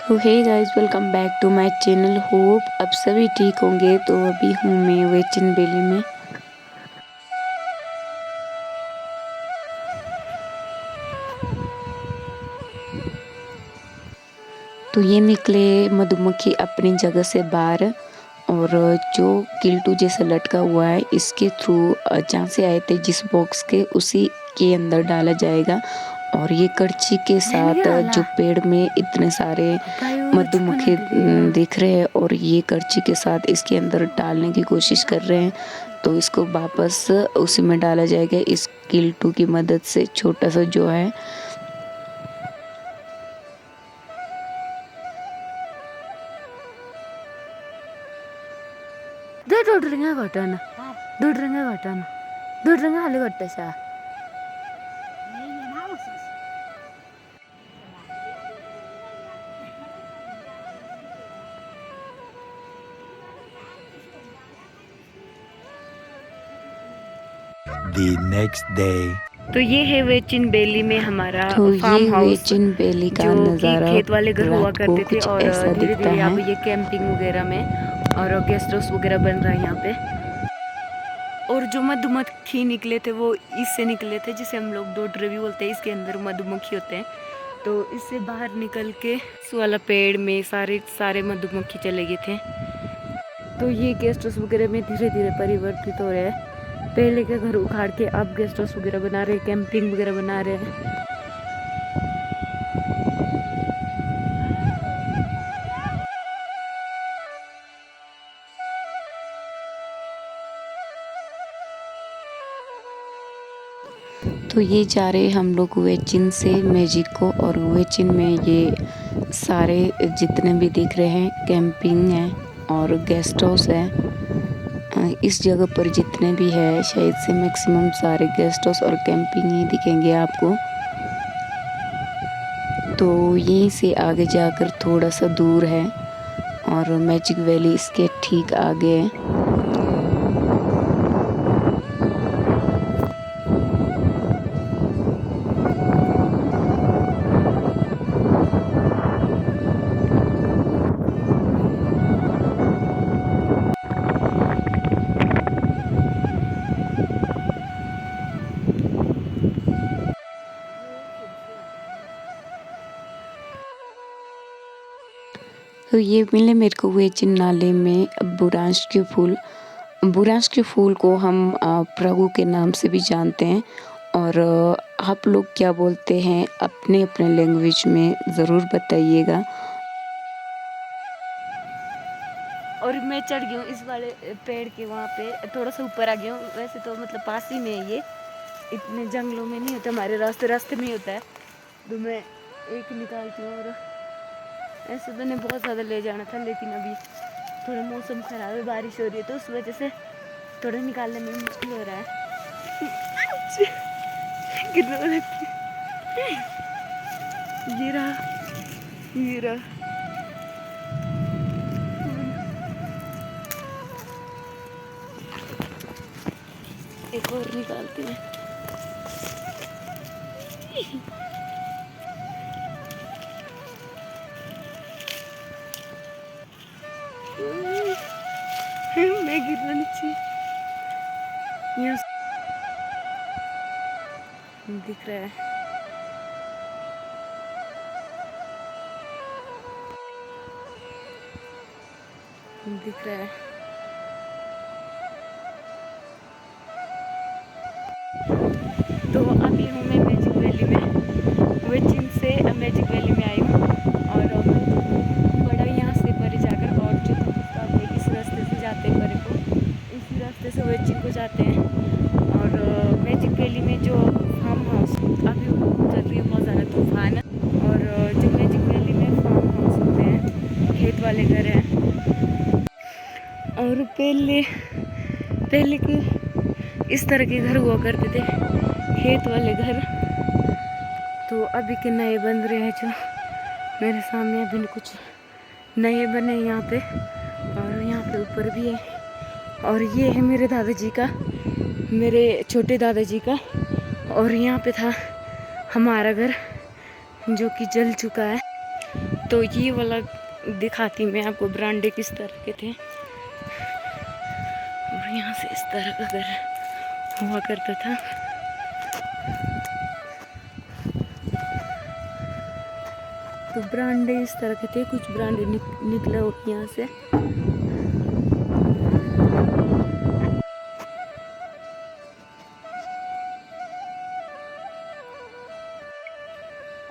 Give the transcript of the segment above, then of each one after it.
तो hey guys, welcome back to my channel. Hope अब सभी ठीक होंगे। तो अभी हूँ मैं वेचिन बेली में। तो ये निकले मधुमक्खी अपनी जगह से बाहर, और जो किल्टू जैसा लटका हुआ है इसके थ्रू जहाँ से आए थे जिस बॉक्स के, उसी के अंदर डाला जाएगा। और ये करछी के साथ जो पेड़ में इतने सारे मधुमक्खी दिख रहे हैं, और ये करछी के साथ इसके अंदर डालने की कोशिश कर रहे हैं। तो इसको वापस उसी में डाला जाएगा इस किल्टू की मदद से। छोटा सा जो है दोडरंगा घटना दोडरंगा हाले घट्टसा The next day. तो ये है वेचिन बेली में हमारा तो फार्म ये हाउस, वेचिन बेली का जो कि नज़ारा खेत वाले घर हुआ रात को करते थे। कुछ और ऐसा धीरे दिखता धीरे अब है। ये कैंपिंग वगैरह में और गेस्ट हाउस वगैरह बन रहा है यहाँ पे। और जो मधुमक्खी निकले थे वो इससे निकले थे, जिसे हम लोग डोडरे भी बोलते हैं। इसके अंदर मधुमक्खी होते हैं, तो इससे बाहर निकल के इस वाला पेड़ में सारे मधुमक्खी चले गए थे। तो ये गेस्ट हाउस वगैरह में धीरे धीरे परिवर्तित हो रहे हैं। पहले के घर उखाड़ के अब गेस्ट हाउस वगैरह बना रहे हैं, कैंपिंग वगैरह बना रहे हैं। तो ये जा रहे हम लोग वेचिन से मैजिक को, और वेचिन में ये सारे जितने भी दिख रहे हैं कैंपिंग है और गेस्ट हाउस है। इस जगह पर जितने भी है शायद से मैक्सिमम सारे गेस्ट हाउस और कैंपिंग ही दिखेंगे आपको। तो यहीं से आगे जाकर थोड़ा सा दूर है, और मैजिक वैली इसके ठीक आगे है। तो ये मिले मेरे को वेचिन नाले में बुरांश के फूल। बुरांश के फूल को हम प्रभु के नाम से भी जानते हैं। और आप लोग क्या बोलते हैं अपने अपने लैंग्वेज में ज़रूर बताइएगा। और मैं चढ़ गई हूँ इस वाले पेड़ के, वहाँ पे थोड़ा सा ऊपर आ गया हूँ। वैसे तो मतलब पास ही में है ये, इतने जंगलों में नहीं होता, हमारे रास्ते में ही होता है। तो मैं एक निकालती हूँ। और ऐसे तो नहीं बहुत ज़्यादा ले जाना था, लेकिन अभी थोड़ा मौसम ख़राब है, बारिश हो रही है, तो उस वजह से थोड़ा निकालने में मुश्किल हो रहा है। कितना लगती है। ये रहा एक और निकालती हैं। मैं गिरना नीचे दिख रहा है। दिख रहा है। तो अभी हूँ मैं मैजिक वैली में। वेचिन से मैजिक वैली में आई हूँ, और बड़ा यहाँ से परे जाकर, और जो इस रास्ते से जाते हैं परे को, इसी रास्ते से वेचिन को जाते हैं। और मैजिक वैली में जो फार्म हाउस अभी चल रही है बहुत ज़्यादा तूफान, और जो मैजिक वैली में फार्म हाउस होते हैं, खेत वाले घर हैं। और पहले के इस तरह के घर हुआ करते थे, खेत वाले घर। तो अभी के नए बन रहे हैं, जो मेरे सामने अभी कुछ नए बने यहाँ पे, और यहाँ पे ऊपर भी है। और ये है मेरे दादाजी का, मेरे छोटे दादाजी का। और यहाँ पे था हमारा घर, जो कि जल चुका है। तो ये वाला दिखाती मैं आपको बरामदे किस तरह के थे। और यहाँ से इस तरह का घर हुआ करता था। तो बरामदे इस तरह के थे, कुछ बरामदे निकले यहाँ से।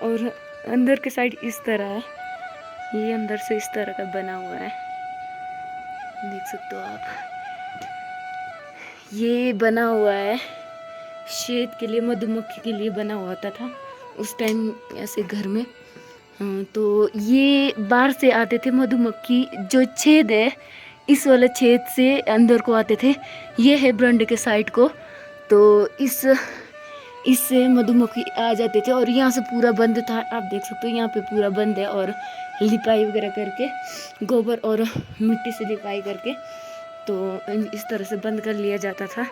और अंदर के साइड इस तरह है, ये अंदर से इस तरह का बना हुआ है, देख सकते हो आप। ये बना हुआ है शहद के लिए, मधुमक्खी के लिए बना हुआ था उस टाइम ऐसे घर में। तो ये बाहर से आते थे मधुमक्खी, जो छेद है इस वाले छेद से अंदर को आते थे। ये है बरामदे के साइड को, तो इससे मधुमक्खी आ जाते थे। और यहाँ से पूरा बंद था, आप देख सकते हो यहाँ पे पूरा बंद है। और लिपाई वगैरह करके, गोबर और मिट्टी से लिपाई करके तो इस तरह से बंद कर लिया जाता था।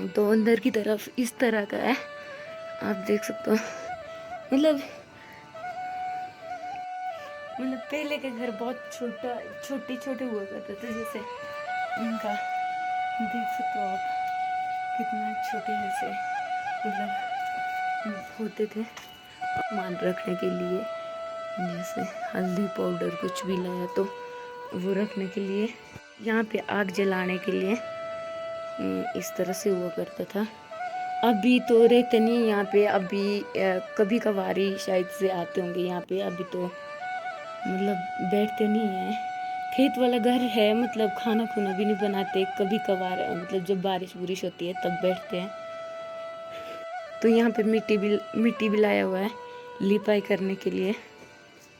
तो अंदर की तरफ इस तरह का है, आप देख सकते हो। मतलब पहले के घर बहुत छोटे हुआ करते थे, जैसे इनका देख सकते हो आप, कितना छोटे जैसे मतलब होते थे। सामान रखने के लिए, जैसे हल्दी पाउडर कुछ भी लाया तो वो रखने के लिए, यहाँ पे आग जलाने के लिए इस तरह से हुआ करता था। अभी तो रहते नहीं यहाँ पे, अभी कभी कभारी शायद से आते होंगे यहाँ पे। अभी तो मतलब बैठते नहीं है, खेत वाला घर है, मतलब खाना खुना भी नहीं बनाते, कभी कभार मतलब जब बारिश बुरिश होती है तब बैठते हैं। तो यहाँ पे मिट्टी भी लाया हुआ है लिपाई करने के लिए,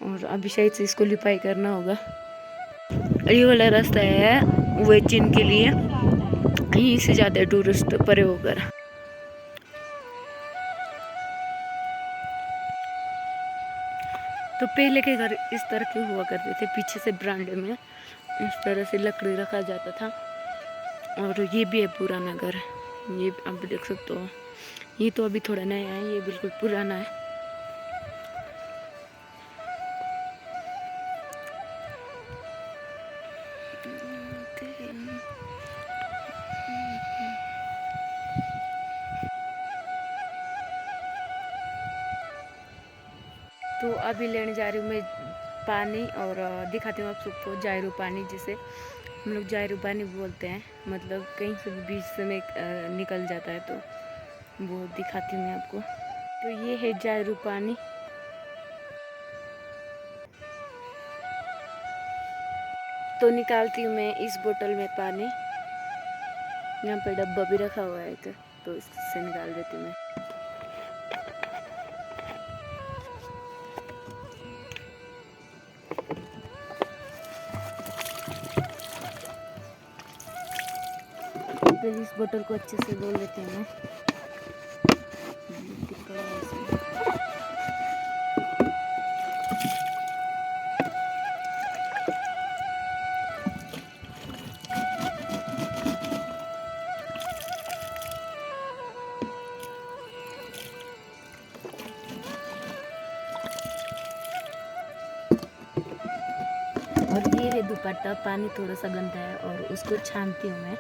और अभी शायद से इसको लिपाई करना होगा। ये वाला रास्ता है वेचिन के लिए, यहीं से जाते हैं टूरिस्ट परे होकर। तो पहले के घर इस तरह के हुआ करते थे, पीछे से बरामदे में इस तरह से लकड़ी रखा जाता था। और ये भी है पुराना घर, ये आप देख सकते हो। ये तो अभी थोड़ा नया है, ये बिल्कुल पुराना है। तो अभी लेने जा रही हूँ मैं पानी, और दिखाती हूँ आप सबको जायरू पानी, जिसे हम लोग जायरू पानी बोलते हैं। मतलब कहीं से भी बीच से में निकल जाता है, तो वो दिखाती हूँ मैं आपको। तो ये है जायरू पानी। तो निकालती हूँ मैं इस बोतल में पानी, यहाँ पे डब्बा भी रखा हुआ है तो इससे निकाल देती हूँ मैं। फिर इस बोतल को अच्छे से धो लेते हैं। और ये है दुपट्टा, पानी थोड़ा सा गंदा है और उसको छानती हूँ मैं।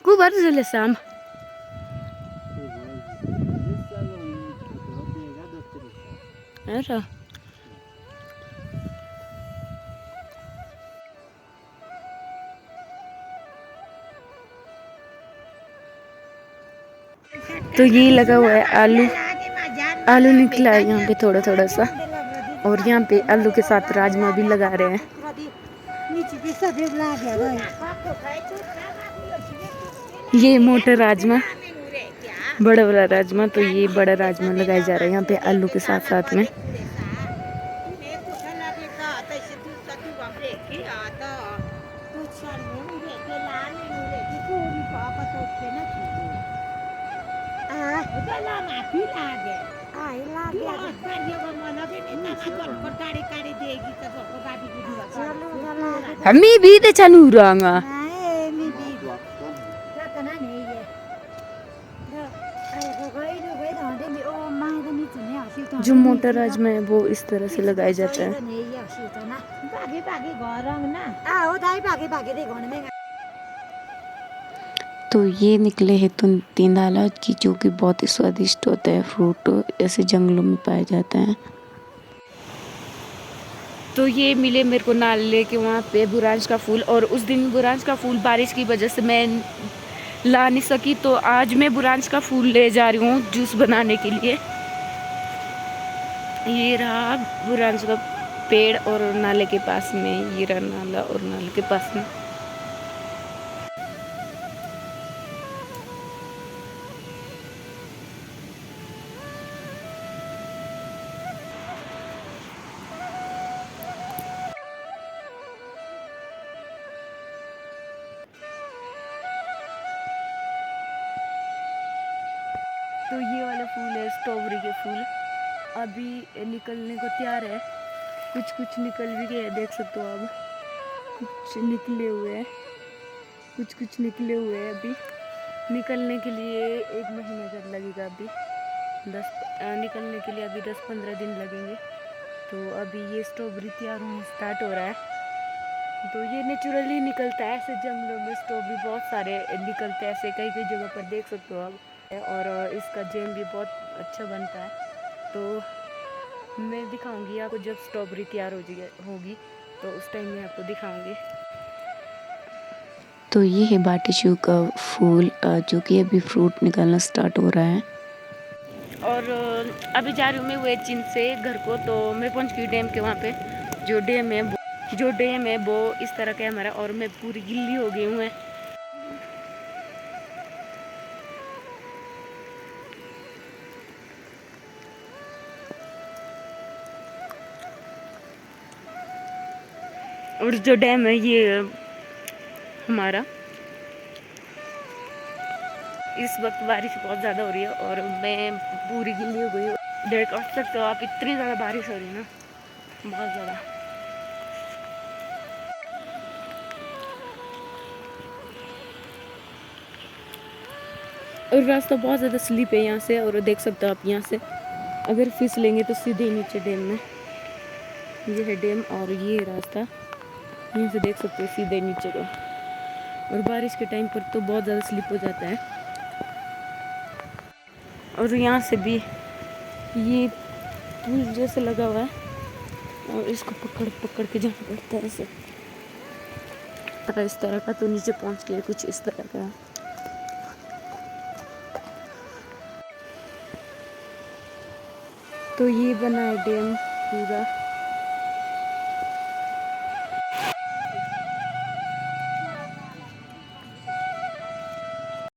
खूप बरं झालं साम अरे तो ये लगा हुआ है आलू आलू निकला है यहाँ पे थोड़ा थोड़ा सा और यहाँ पे आलू के साथ राजमा भी लगा रहे हैं ये मोटा राजमा बड़ा बड़ा राजमा तो ये बड़ा राजमा लगाया जा रहा है यहाँ पे आलू के साथ साथ में हमी भी ते चनू रंगा जो मोटा राजमा है वो इस तरह से लगाया जाता है तो ये निकले हैं तींदाला की, जो कि बहुत ही स्वादिष्ट होता है। फ्रूट ऐसे जंगलों में पाया जाता है। तो ये मिले मेरे को नाले के वहाँ पे बुरांश का फूल, और उस दिन बुरांश का फूल बारिश की वजह से मैं ला नहीं सकी, तो आज मैं बुरांश का फूल ले जा रही हूँ जूस बनाने के लिए। ये रहा बुरांश का पेड़ और नाले के पास में ये रहा नाला, और नाले के पास में तो ये वाला फूल है स्ट्रॉबेरी के फूल, अभी निकलने को तैयार है। कुछ कुछ निकल भी गए, देख सकते हो आप, कुछ निकले हुए हैं, कुछ निकले हुए हैं। अभी निकलने के लिए 1 महीना तक लगेगा। अभी निकलने के लिए अभी 10-15 दिन लगेंगे। तो अभी ये स्ट्रॉबेरी तैयार होना स्टार्ट हो रहा है। तो ये नेचुरली निकलता है ऐसे जंगलों में, स्ट्रॉबेरी बहुत सारे निकलते हैं ऐसे कई जगह पर, देख सकते हो आप। और इसका जैम भी बहुत अच्छा बनता है। तो मैं दिखाऊंगी आपको जब स्ट्रॉबेरी तैयार होगी, तो उस टाइम में आपको दिखाऊंगी। तो ये है बाटिशू का फूल, जो कि अभी फ्रूट निकलना स्टार्ट हो रहा है। और अभी जा रही हूँ मैं वेचिन से घर को। तो मैं पहुँच गई डैम के वहाँ पे। जो डैम है वो इस तरह का है हमारा, और मैं पूरी गिल्ली हो गई हूँ। और जो डैम है ये हमारा, इस वक्त बारिश बहुत ज़्यादा हो रही है और मैं पूरी गिल्ली हो गई हूँ। देख सकते हो आप, इतनी ज़्यादा बारिश हो रही है ना, बहुत ज़्यादा। और रास्ता बहुत ज़्यादा स्लिप है यहाँ से, और देख सकते हो आप यहाँ से अगर फिसलेंगे तो सीधे नीचे डैम में। ये है डैम और ये रास्ता, यहाँ से देख सकते हो सीधे नीचे को। और बारिश के टाइम पर तो बहुत ज़्यादा स्लिप हो जाता है। और यहाँ से भी ये पुल जैसे लगा हुआ है, और इसको पकड़ के जाना पड़ता है ऐसे, इस तरह का। तो नीचे पहुँच के कुछ इस तरह का। तो ये बना है डैम पूरा।